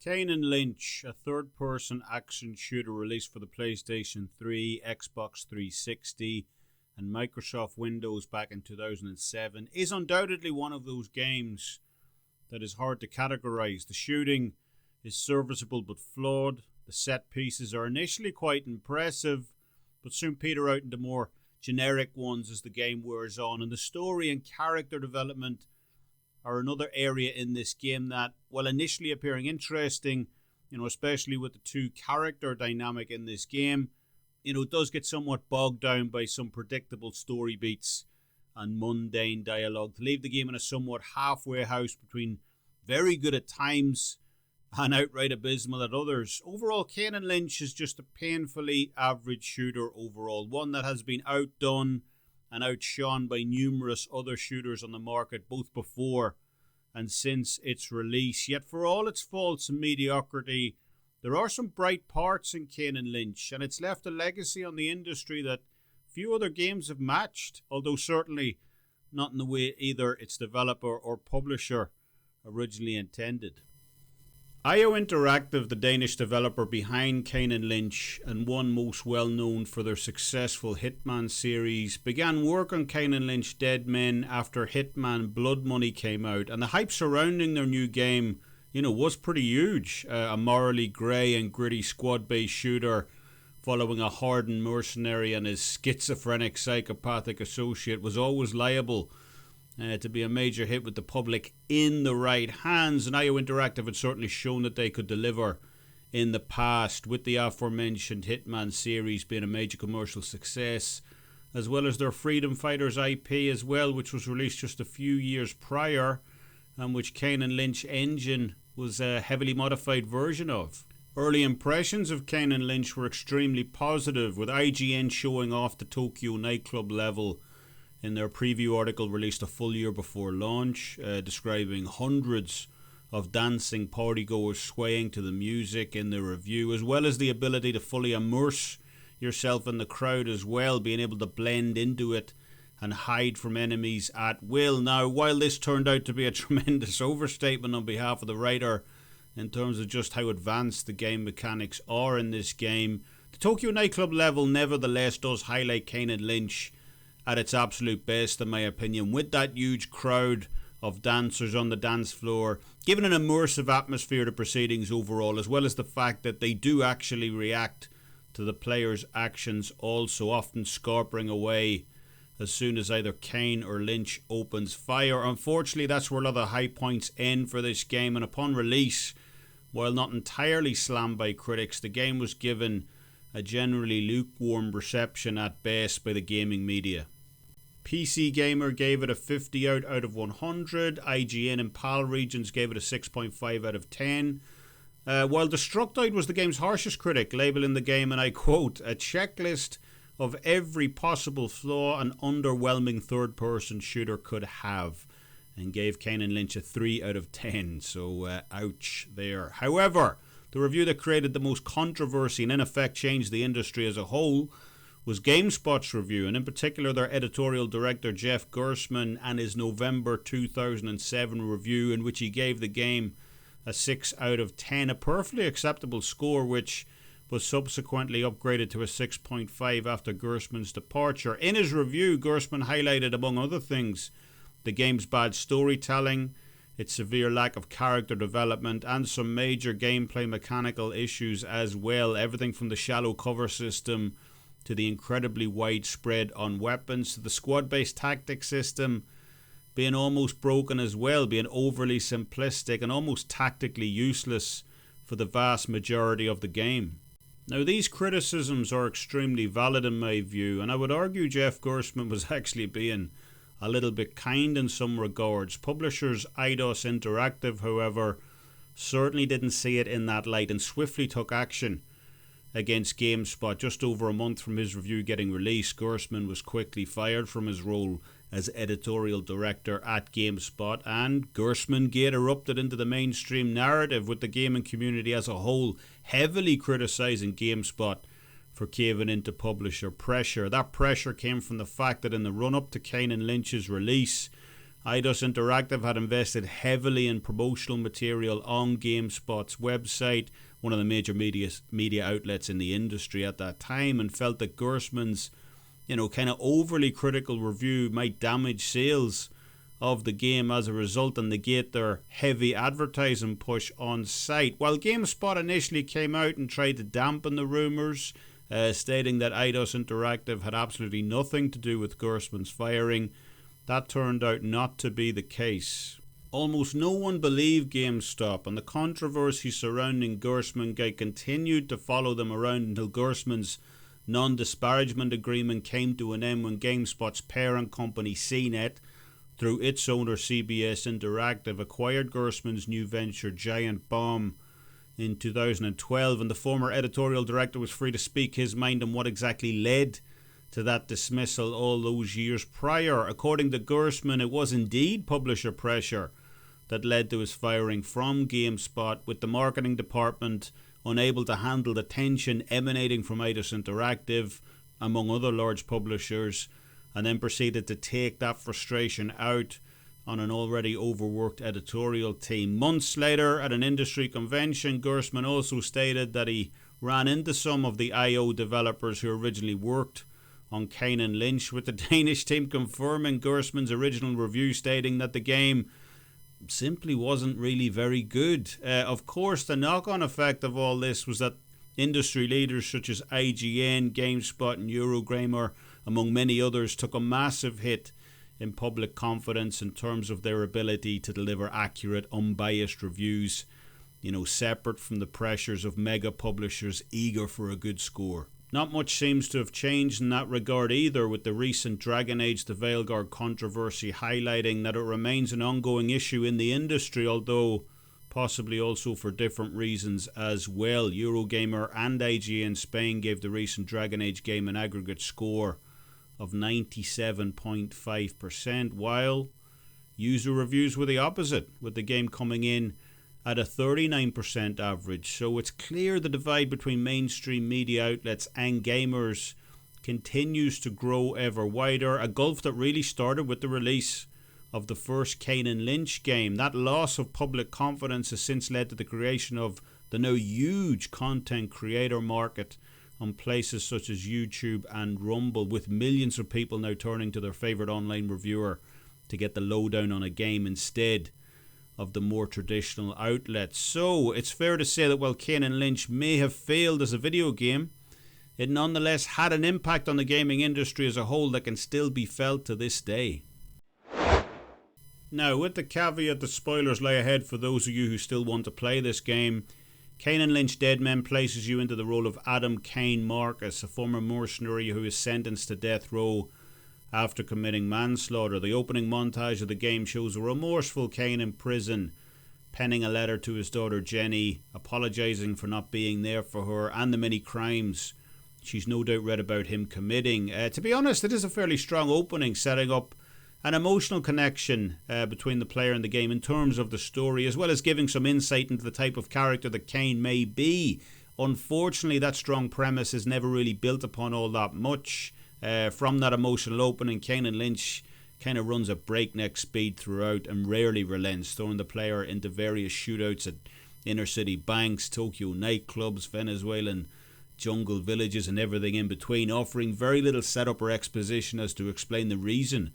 Kane Lynch, a third-person action shooter released for the PlayStation 3, Xbox 360 and Microsoft Windows back in 2007, is undoubtedly one of those games that is hard to categorize. The shooting is serviceable but flawed. The set pieces are initially quite impressive, but soon peter out into more generic ones as the game wears on. And the story and character development are another area in this game that, while initially appearing interesting, especially with the two character dynamic in this game, it does get somewhat bogged down by some predictable story beats and mundane dialogue to leave the game in a somewhat halfway house between very good at times and outright abysmal at others. Overall, Kane Lynch is just a painfully average shooter overall, one that has been outdone and outshone by numerous other shooters on the market both before and since its release. Yet for all its faults and mediocrity, there are some bright parts in Kane Lynch, and it's left a legacy on the industry that few other games have matched, although certainly not in the way either its developer or publisher originally intended. IO Interactive, the Danish developer behind Kane Lynch and one most well known for their successful Hitman series, began work on Kane Lynch Dead Men after Hitman Blood Money came out, and the hype surrounding their new game, was pretty huge. A morally grey and gritty squad-based shooter following a hardened mercenary and his schizophrenic psychopathic associate was always liable to be a major hit with the public in the right hands, and IO Interactive had certainly shown that they could deliver in the past, with the aforementioned Hitman series being a major commercial success, as well as their Freedom Fighters IP as well, which was released just a few years prior, and which Kane Lynch Engine was a heavily modified version of. Early impressions of Kane Lynch were extremely positive, with IGN showing off the Tokyo nightclub level in their preview article released a full year before launch, describing hundreds of dancing partygoers swaying to the music in the review, as well as the ability to fully immerse yourself in the crowd as well, being able to blend into it and hide from enemies at will. Now, while this turned out to be a tremendous overstatement on behalf of the writer in terms of just how advanced the game mechanics are in this game, the Tokyo nightclub level nevertheless does highlight Kane Lynch at its absolute best, in my opinion, with that huge crowd of dancers on the dance floor, giving an immersive atmosphere to proceedings overall, as well as the fact that they do actually react to the player's actions, also often scarpering away as soon as either Kane or Lynch opens fire. Unfortunately, that's where a lot of the high points end for this game, and upon release, while not entirely slammed by critics, the game was given a generally lukewarm reception at best by the gaming media. PC Gamer gave it a 50 out of 100. IGN and PAL Regions gave it a 6.5 out of 10. While Destructoid was the game's harshest critic, labelling the game, and I quote, a checklist of every possible flaw an underwhelming third-person shooter could have, and gave Kane Lynch a 3 out of 10. So, ouch there. However, the review that created the most controversy and in effect changed the industry as a whole was GameSpot's review, and in particular their editorial director Jeff Gerstmann and his November 2007 review, in which he gave the game a 6 out of 10, a perfectly acceptable score which was subsequently upgraded to a 6.5 after Gerstmann's departure. In his review, Gerstmann highlighted, among other things, the game's bad storytelling, its severe lack of character development, and some major gameplay mechanical issues as well, everything from the shallow cover system to the incredibly widespread on weapons, to the squad-based tactic system being almost broken as well, being overly simplistic and almost tactically useless for the vast majority of the game. Now, these criticisms are extremely valid in my view, and I would argue Jeff Gerstmann was actually being a little bit kind in some regards. Publishers Eidos Interactive, however, certainly didn't see it in that light and swiftly took action against GameSpot. Just over a month from his review getting released, Gerstmann was quickly fired from his role as editorial director at GameSpot, and Gerstmanngate erupted into the mainstream narrative, with the gaming community as a whole heavily criticising GameSpot for caving into publisher pressure. That pressure came from the fact that in the run-up to Kane Lynch's release, Eidos Interactive had invested heavily in promotional material on GameSpot's website, one of the major media outlets in the industry at that time, and felt that Gerstmann's, kind of overly critical review might damage sales of the game as a result and negate their heavy advertising push on site. While GameSpot initially came out and tried to dampen the rumours, stating that Eidos Interactive had absolutely nothing to do with Gerstmann's firing, that turned out not to be the case. Almost no one believed GameStop, and the controversy surrounding Gerstmanngate continued to follow them around until Gerstmann's non-disparagement agreement came to an end when GameSpot's parent company CNET, through its owner CBS Interactive, acquired Gerstmann's new venture Giant Bomb in 2012, and the former editorial director was free to speak his mind on what exactly led to that dismissal all those years prior. According to Gerstmann, it was indeed publisher pressure that led to his firing from GameSpot, with the marketing department unable to handle the tension emanating from Eidos Interactive, among other large publishers, and then proceeded to take that frustration out on an already overworked editorial team. Months later, at an industry convention, Gerstmann also stated that he ran into some of the IO developers who originally worked on Kane Lynch, with the Danish team confirming Gerstmann's original review, stating that the game simply wasn't really very good. Of course, the knock-on effect of all this was that industry leaders such as IGN, GameSpot and Eurogamer, among many others, took a massive hit in public confidence in terms of their ability to deliver accurate, unbiased reviews, separate from the pressures of mega publishers eager for a good score. Not much seems to have changed in that regard either, with the recent Dragon Age the Veilguard controversy highlighting that it remains an ongoing issue in the industry, although possibly also for different reasons as well. Eurogamer and IGN Spain gave the recent Dragon Age game an aggregate score of 97.5%, while user reviews were the opposite, with the game coming in at a 39% average. So it's clear the divide between mainstream media outlets and gamers continues to grow ever wider, a gulf that really started with the release of the first Kane Lynch game. That loss of public confidence has since led to the creation of the now huge content creator market on places such as YouTube and Rumble, with millions of people now turning to their favourite online reviewer to get the lowdown on a game instead of the more traditional outlets. So it's fair to say that while Kane Lynch may have failed as a video game, it nonetheless had an impact on the gaming industry as a whole that can still be felt to this day. Now, with the caveat that spoilers lie ahead for those of you who still want to play this game, Kane Lynch Dead Men places you into the role of Adam Kane Marcus, a former mercenary who is sentenced to death row after committing manslaughter. The opening montage of the game shows a remorseful Kane in prison, penning a letter to his daughter Jenny, apologising for not being there for her and the many crimes she's no doubt read about him committing. To be honest, it is a fairly strong opening, setting up an emotional connection between the player and the game in terms of the story, as well as giving some insight into the type of character that Kane may be. Unfortunately, that strong premise is never really built upon all that much. From that emotional opening, Kane Lynch kind of runs at breakneck speed throughout and rarely relents, throwing the player into various shootouts at inner city banks, Tokyo nightclubs, Venezuelan jungle villages and everything in between, offering very little setup or exposition as to explain the reason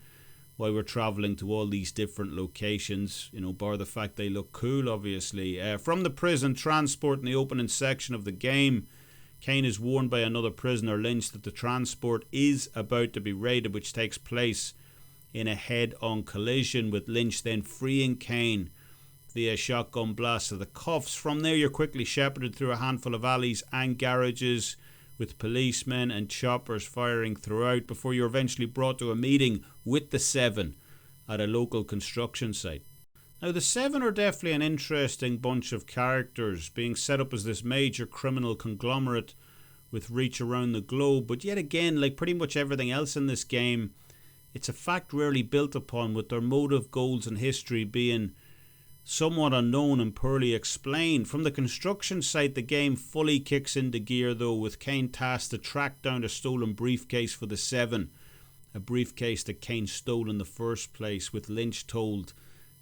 why we're travelling to all these different locations, bar the fact they look cool, obviously. From the prison transport in the opening section of the game, Kane is warned by another prisoner, Lynch, that the transport is about to be raided, which takes place in a head-on collision, with Lynch then freeing Kane via shotgun blast to the cuffs. From there, you're quickly shepherded through a handful of alleys and garages, with policemen and choppers firing throughout, before you're eventually brought to a meeting with the Seven at a local construction site. Now, the Seven are definitely an interesting bunch of characters, being set up as this major criminal conglomerate with reach around the globe, but yet again, like pretty much everything else in this game, it's a fact rarely built upon, with their motive, goals and history being somewhat unknown and poorly explained. From the construction site, the game fully kicks into gear though, with Kane tasked to track down a stolen briefcase for the Seven a briefcase that Kane stole in the first place, with Lynch told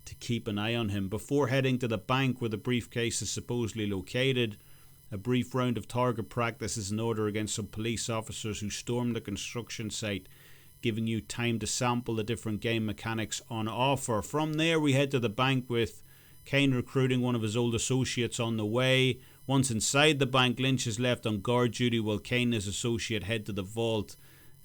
to keep an eye on him. Before heading to the bank where the briefcase is supposedly located, a brief round of target practice is in order against some police officers who stormed the construction site, giving you time to sample the different game mechanics on offer. From there we head to the bank with Kane recruiting one of his old associates on the way. Once inside the bank, Lynch is left on guard duty while Kane and his associate head to the vault.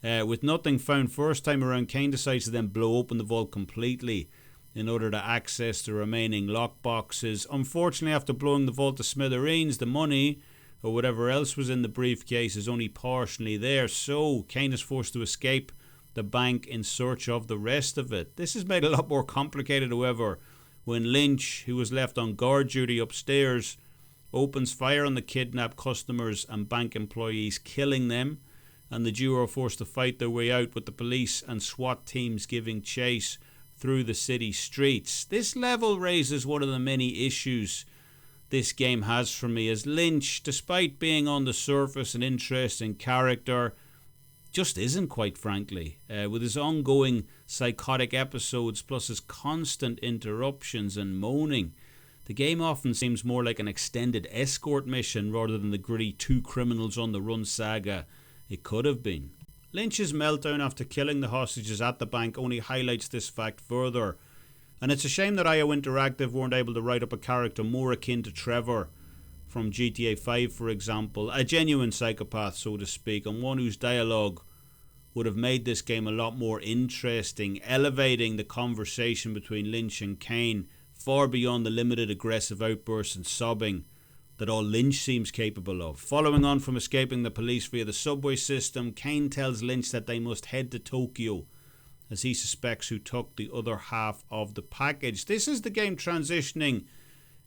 With nothing found first time around, Kane decides to then blow open the vault completely in order to access the remaining lockboxes. Unfortunately, after blowing the vault to smithereens, the money or whatever else was in the briefcase is only partially there, so Kane is forced to escape the bank in search of the rest of it. This is made a lot more complicated, however, when Lynch, who was left on guard duty upstairs, opens fire on the kidnapped customers and bank employees, killing them, and the duo are forced to fight their way out with the police and SWAT teams giving chase through the city streets. This level raises one of the many issues this game has for me, as Lynch, despite being on the surface an interesting character, just isn't, quite frankly. With his ongoing psychotic episodes plus his constant interruptions and moaning, the game often seems more like an extended escort mission rather than the gritty two criminals on the run saga it could have been. Lynch's meltdown after killing the hostages at the bank only highlights this fact further, and it's a shame that IO Interactive weren't able to write up a character more akin to Trevor from GTA 5, for example, a genuine psychopath, so to speak, and one whose dialogue would have made this game a lot more interesting, elevating the conversation between Lynch and Kane far beyond the limited aggressive outbursts and sobbing that all Lynch seems capable of. Following on from escaping the police via the subway system, Kane tells Lynch that they must head to Tokyo, as he suspects who took the other half of the package. This is the game transitioning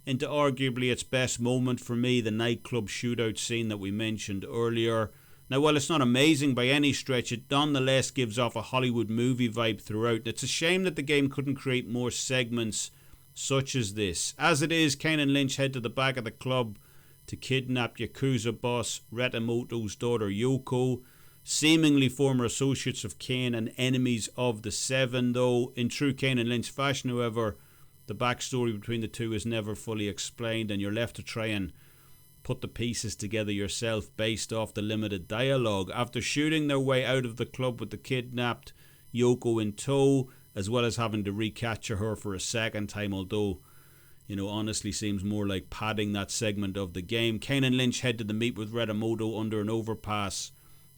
into arguably its best moment for me, the nightclub shootout scene that we mentioned earlier. Now, while it's not amazing by any stretch, it nonetheless gives off a Hollywood movie vibe throughout. It's a shame that the game couldn't create more segments such as this. As it is, Kane and Lynch head to the back of the club to kidnap Yakuza boss Retamoto's daughter Yoko, seemingly former associates of Kane and enemies of the Seven, though in true Kane and Lynch fashion, however, the backstory between the two is never fully explained, and you're left to try and put the pieces together yourself based off the limited dialogue. After shooting their way out of the club with the kidnapped Yoko in tow, as well as having to recapture her for a second time, although, honestly seems more like padding that segment of the game, Kane and Lynch head to the meet with Retamoto under an overpass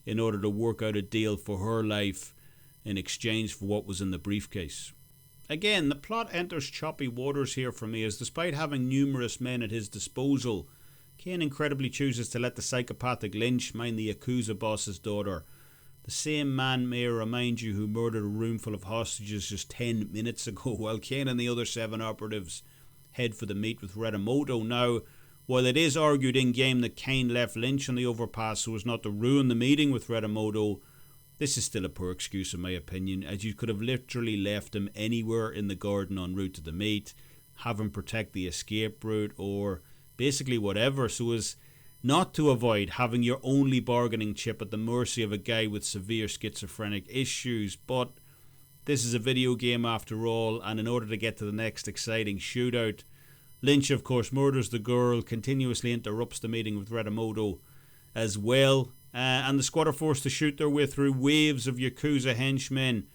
in order to work out a deal for her life in exchange for what was in the briefcase. Again, the plot enters choppy waters here for me, as despite having numerous men at his disposal, Kane incredibly chooses to let the psychopathic Lynch mind the Yakuza boss's daughter. The same man, may I remind you, who murdered a room full of hostages just 10 minutes ago, while Kane and the other 7 operatives head for the meet with Retamoto. Now, while it is argued in-game that Kane left Lynch on the overpass so as not to ruin the meeting with Retamoto, this is still a poor excuse in my opinion, as you could have literally left him anywhere in the garden en route to the meet, have him protect the escape route, or basically whatever, so as not to avoid having your only bargaining chip at the mercy of a guy with severe schizophrenic issues. But this is a video game after all, and in order to get to the next exciting shootout, Lynch of course murders the girl, continuously interrupts the meeting with Retamoto as well, and the squad are forced to shoot their way through waves of Yakuza henchmen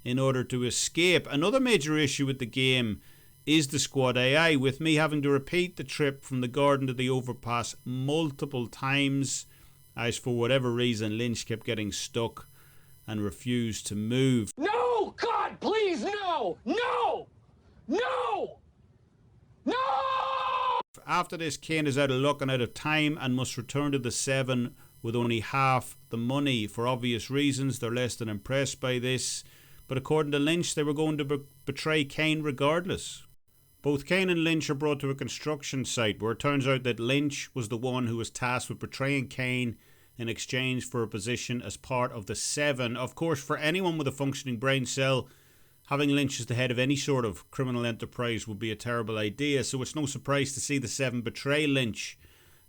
in order to escape. Another major issue with the game is the squad AI, with me having to repeat the trip from the garden to the overpass multiple times, as for whatever reason Lynch kept getting stuck and refused to move. No! God, please, no! No! No! No! After this, Kane is out of luck and out of time and must return to the Seven with only half the money. For obvious reasons, they're less than impressed by this, but according to Lynch, they were going to betray Kane regardless. Both Kane and Lynch are brought to a construction site where it turns out that Lynch was the one who was tasked with betraying Kane in exchange for a position as part of the Seven. Of course, for anyone with a functioning brain cell, having Lynch as the head of any sort of criminal enterprise would be a terrible idea, so it's no surprise to see the Seven betray Lynch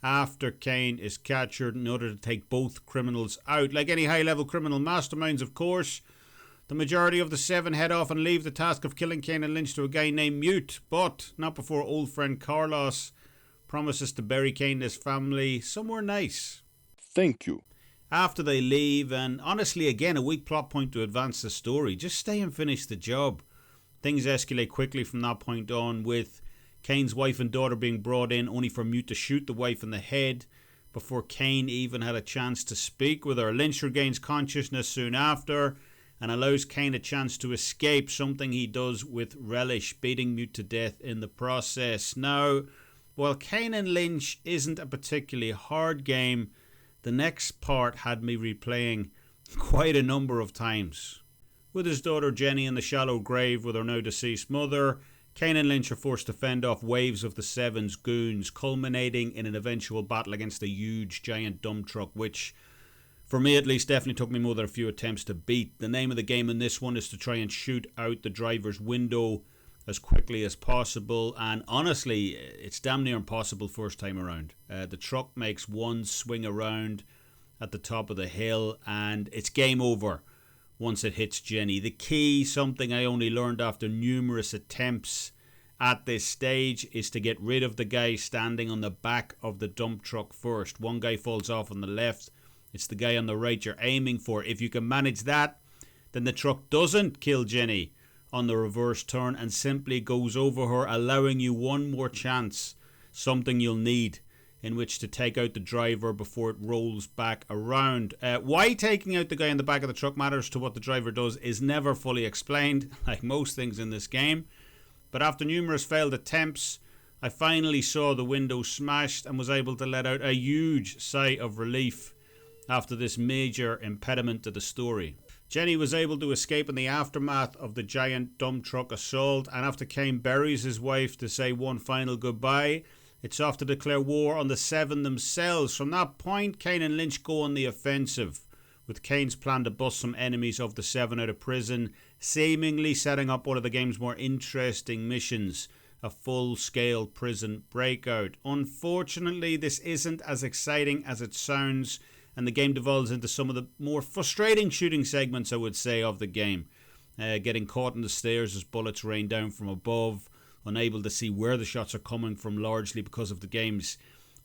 after Kane is captured in order to take both criminals out. Like any high-level criminal masterminds, of course, The majority of the 7 head off and leave the task of killing Kane and Lynch to a guy named Mute, but not before old friend Carlos promises to bury Kane and his family somewhere nice. Thank you. After they leave, and honestly again a weak plot point to advance the story, just stay and finish the job. Things escalate quickly from that point on, with Kane's wife and daughter being brought in only for Mute to shoot the wife in the head before Kane even had a chance to speak with her. Lynch regains consciousness soon after and allows Kane a chance to escape, something he does with relish, beating Mute to death in the process. Now, while Kane and Lynch isn't a particularly hard game, the next part had me replaying quite a number of times. With his daughter Jenny in the shallow grave with her now deceased mother, Kane and Lynch are forced to fend off waves of the 7's goons, culminating in an eventual battle against a huge giant dump truck, which, for me at least, definitely took me more than a few attempts to beat. The name of the game in this one is to try and shoot out the driver's window as quickly as possible, and honestly, it's damn near impossible first time around. The truck makes one swing around at the top of the hill, and it's game over once it hits Jenny. The key, something I only learned after numerous attempts at this stage, is to get rid of the guy standing on the back of the dump truck first. One guy falls off on the left. It's the guy on the right you're aiming for. If you can manage that, then the truck doesn't kill Jenny on the reverse turn and simply goes over her, allowing you one more chance, something you'll need, in which to take out the driver before it rolls back around. Why taking out the guy in the back of the truck matters to what the driver does is never fully explained, like most things in this game. But after numerous failed attempts, I finally saw the window smashed and was able to let out a huge sigh of relief after this major impediment to the story. Jenny was able to escape in the aftermath of the giant dump truck assault, and after Kane buries his wife to say one final goodbye, it's off to declare war on the 7 themselves. From that point, Kane and Lynch go on the offensive, with Kane's plan to bust some enemies of the 7 out of prison, seemingly setting up one of the game's more interesting missions, a full-scale prison breakout. Unfortunately, this isn't as exciting as it sounds, and the game devolves into some of the more frustrating shooting segments, I would say, of the game. Getting caught in the stairs as bullets rain down from above, unable to see where the shots are coming from, largely because of the game's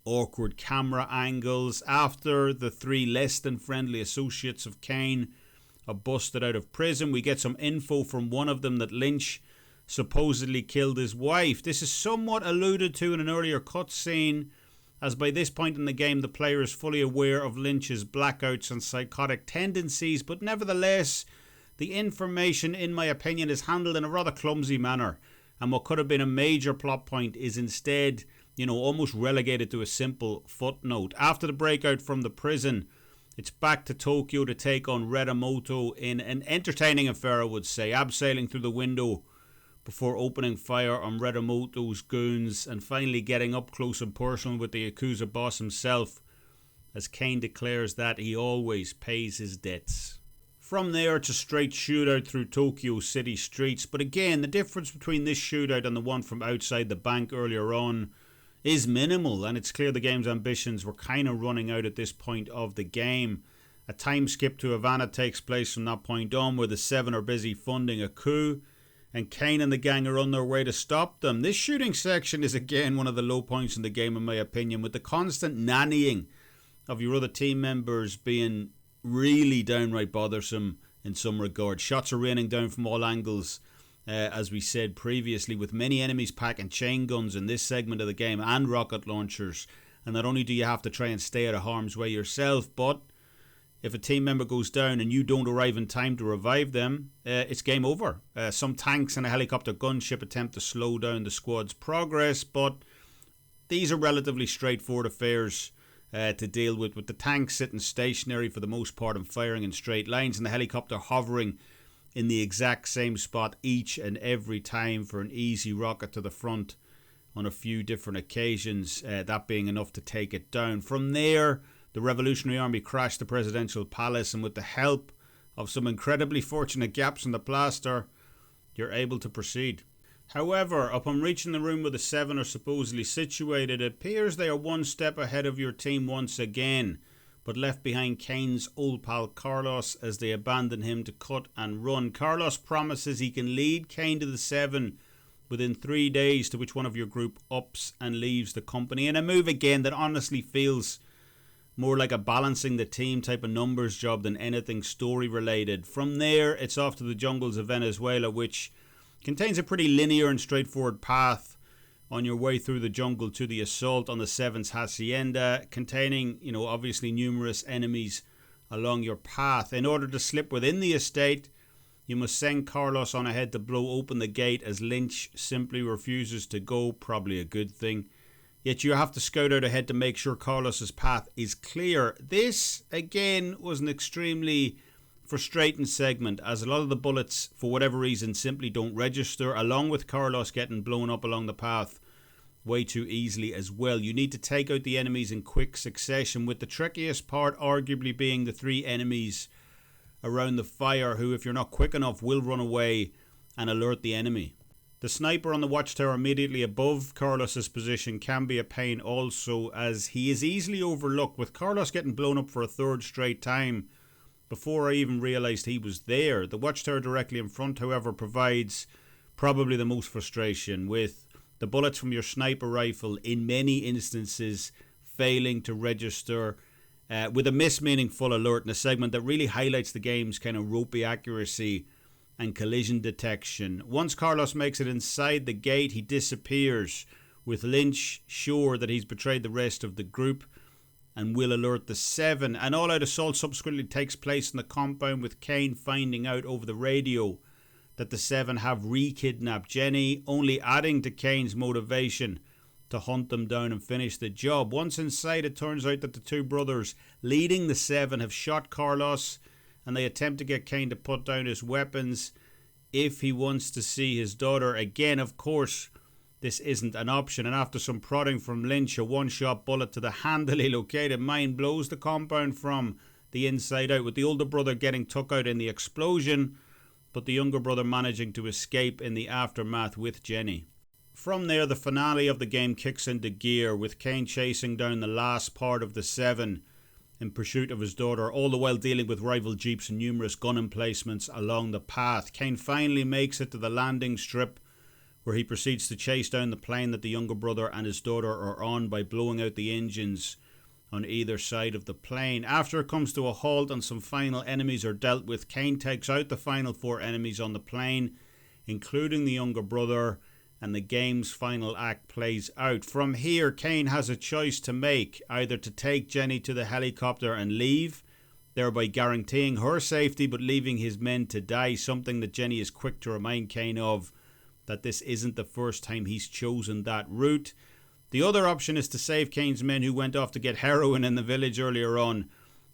awkward camera angles. After the 3 less than friendly associates of Kane are busted out of prison, we get some info from one of them that Lynch supposedly killed his wife. This is somewhat alluded to in an earlier cutscene, as by this point in the game the player is fully aware of Lynch's blackouts and psychotic tendencies, but nevertheless the information, in my opinion, is handled in a rather clumsy manner, and what could have been a major plot point is instead, almost relegated to a simple footnote. After the breakout from the prison, it's back to Tokyo to take on Redamoto in an entertaining affair, I would say, abseiling through the window before opening fire on Redamoto's goons and finally getting up close and personal with the Yakuza boss himself, as Kane declares that he always pays his debts. From there, it's a straight shootout through Tokyo city streets, but again, the difference between this shootout and the one from outside the bank earlier on is minimal, and it's clear the game's ambitions were kind of running out at this point of the game. A time skip to Havana takes place from that point on, where the 7 are busy funding a coup, and Kane and the gang are on their way to stop them. This shooting section is again one of the low points in the game, in my opinion, with the constant nannying of your other team members being really downright bothersome in some regard. Shots are raining down from all angles, as we said previously, with many enemies packing chain guns in this segment of the game and rocket launchers. And not only do you have to try and stay out of harm's way yourself, but if a team member goes down and you don't arrive in time to revive them, it's game over. Some tanks and a helicopter gunship attempt to slow down the squad's progress, but these are relatively straightforward affairs to deal with the tanks sitting stationary for the most part and firing in straight lines, and the helicopter hovering in the exact same spot each and every time for an easy rocket to the front on a few different occasions, that being enough to take it down. From there, the Revolutionary Army crashed the presidential palace, and with the help of some incredibly fortunate gaps in the plaster, you're able to proceed. However, upon reaching the room where the 7 are supposedly situated, it appears they are one step ahead of your team once again. but left behind Kane's old pal Carlos as they abandon him to cut and run. Carlos promises he can lead Kane to the 7 within 3 days, to which one of your group ups and leaves the company, in a move again that honestly feels more like a balancing the team type of numbers job than anything story related. From there, it's off to the jungles of Venezuela, which contains a pretty linear and straightforward path on your way through the jungle to the assault on the 7's hacienda, containing, obviously numerous enemies along your path. In order to slip within the estate, you must send Carlos on ahead to blow open the gate, as Lynch simply refuses to go, probably a good thing. Yet you have to scout out ahead to make sure Carlos's path is clear. This, again, was an extremely frustrating segment, as a lot of the bullets, for whatever reason, simply don't register, along with Carlos getting blown up along the path way too easily as well. You need to take out the enemies in quick succession, with the trickiest part arguably being the 3 enemies around the fire, who, if you're not quick enough, will run away and alert the enemy. The sniper on the watchtower immediately above Carlos's position can be a pain also, as he is easily overlooked, with Carlos getting blown up for a 3rd straight time before I even realised he was there. The watchtower directly in front, however, provides probably the most frustration, with the bullets from your sniper rifle in many instances failing to register, with a mismeaningful alert in a segment that really highlights the game's kind of ropey accuracy and collision detection. Once Carlos makes it inside the gate, he disappears, with Lynch sure that he's betrayed the rest of the group and will alert the 7. An all-out assault subsequently takes place in the compound, with Kane finding out over the radio that the 7 have re-kidnapped Jenny, only adding to Kane's motivation to hunt them down and finish the job. Once inside, it turns out that the 2 brothers leading the 7 have shot Carlos, and they attempt to get Kane to put down his weapons if he wants to see his daughter again. Of course, this isn't an option, and after some prodding from Lynch, a one-shot bullet to the handily located mine blows the compound from the inside out, with the older brother getting took out in the explosion, but the younger brother managing to escape in the aftermath with Jenny. From there, the finale of the game kicks into gear, with Kane chasing down the last part of the 7 in pursuit of his daughter, all the while dealing with rival jeeps and numerous gun emplacements along the path. Kane finally makes it to the landing strip, where he proceeds to chase down the plane that the younger brother and his daughter are on by blowing out the engines on either side of the plane. After it comes to a halt and some final enemies are dealt with, Kane takes out the final 4 enemies on the plane, including the younger brother, and the game's final act plays out. From here, Kane has a choice to make, either to take Jenny to the helicopter and leave, thereby guaranteeing her safety but leaving his men to die, something that Jenny is quick to remind Kane of, that this isn't the first time he's chosen that route. The other option is to save Kane's men, who went off to get heroin in the village earlier on,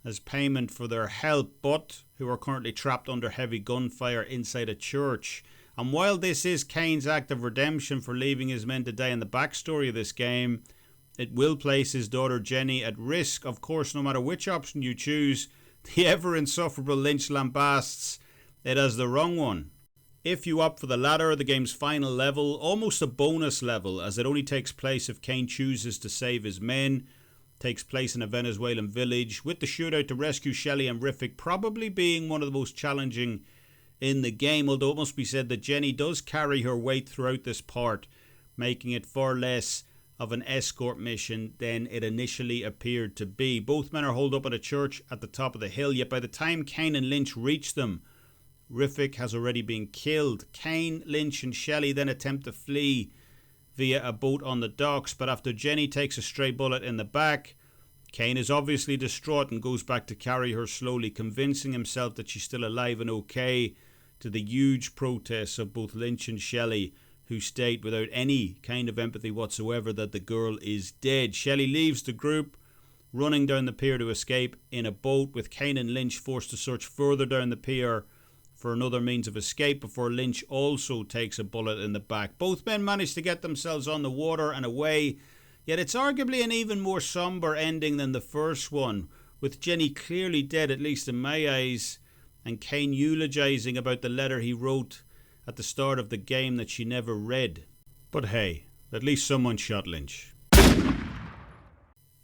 as payment for their help, but who are currently trapped under heavy gunfire inside a church. And while this is Kane's act of redemption for leaving his men to die in the backstory of this game, it will place his daughter Jenny at risk. Of course, no matter which option you choose, the ever-insufferable Lynch lambasts it as the wrong one. If you opt for the latter, the game's final level, almost a bonus level, as it only takes place if Kane chooses to save his men, takes place in a Venezuelan village, with the shootout to rescue Shelley and Riffic probably being one of the most challenging in the game, although it must be said that Jenny does carry her weight throughout this part, making it far less of an escort mission than it initially appeared to be. Both men are holed up at a church at the top of the hill, yet by the time Kane and Lynch reach them, Riffic has already been killed. Kane, Lynch and Shelley then attempt to flee via a boat on the docks, but after Jenny takes a stray bullet in the back, Kane is obviously distraught and goes back to carry her slowly, convincing himself that she's still alive and okay, to the huge protests of both Lynch and Shelley, who state without any kind of empathy whatsoever that the girl is dead. Shelley leaves the group, running down the pier to escape in a boat, with Kane and Lynch forced to search further down the pier for another means of escape before Lynch also takes a bullet in the back. Both men manage to get themselves on the water and away, yet it's arguably an even more somber ending than the first one, with Jenny clearly dead, at least in my eyes, and Kane eulogising about the letter he wrote at the start of the game that she never read. But hey, at least someone shot Lynch.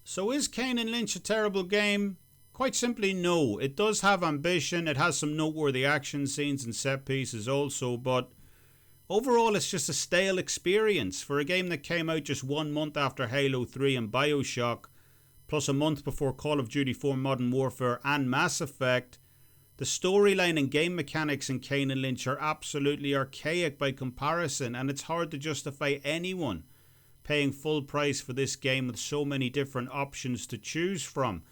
So is Kane and Lynch a terrible game? Quite simply, no. It does have ambition, it has some noteworthy action scenes and set pieces also, but overall it's just a stale experience for a game that came out just 1 month after Halo 3 and Bioshock, plus a month before Call of Duty 4 Modern Warfare and Mass Effect. The storyline and game mechanics in Kane Lynch are absolutely archaic by comparison, and it's hard to justify anyone paying full price for this game with so many different options to choose from.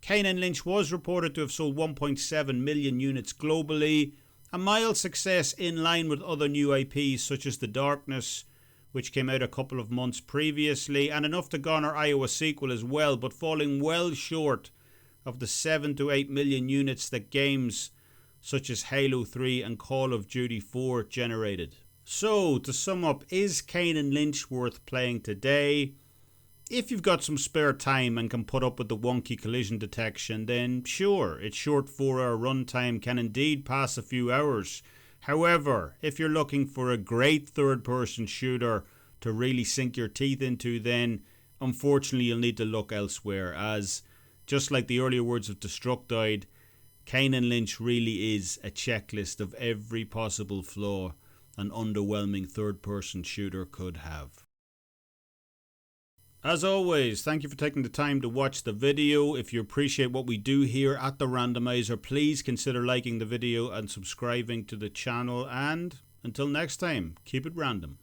Kane Lynch was reported to have sold 1.7 million units globally, a mild success in line with other new IPs such as The Darkness, which came out a couple of months previously, and enough to garner a sequel as well, but falling well short of the 7 to 8 million units that games such as Halo 3 and Call of Duty 4 generated. So, to sum up, is Kane Lynch worth playing today? If you've got some spare time and can put up with the wonky collision detection, then sure, its short 4-hour runtime can indeed pass a few hours. However, if you're looking for a great third-person shooter to really sink your teeth into, then unfortunately you'll need to look elsewhere, as just like the earlier words of Destructoid, Kane Lynch really is a checklist of every possible flaw an underwhelming third-person shooter could have. As always, thank you for taking the time to watch the video. If you appreciate what we do here at the Randomizer, please consider liking the video and subscribing to the channel. And until next time, keep it random.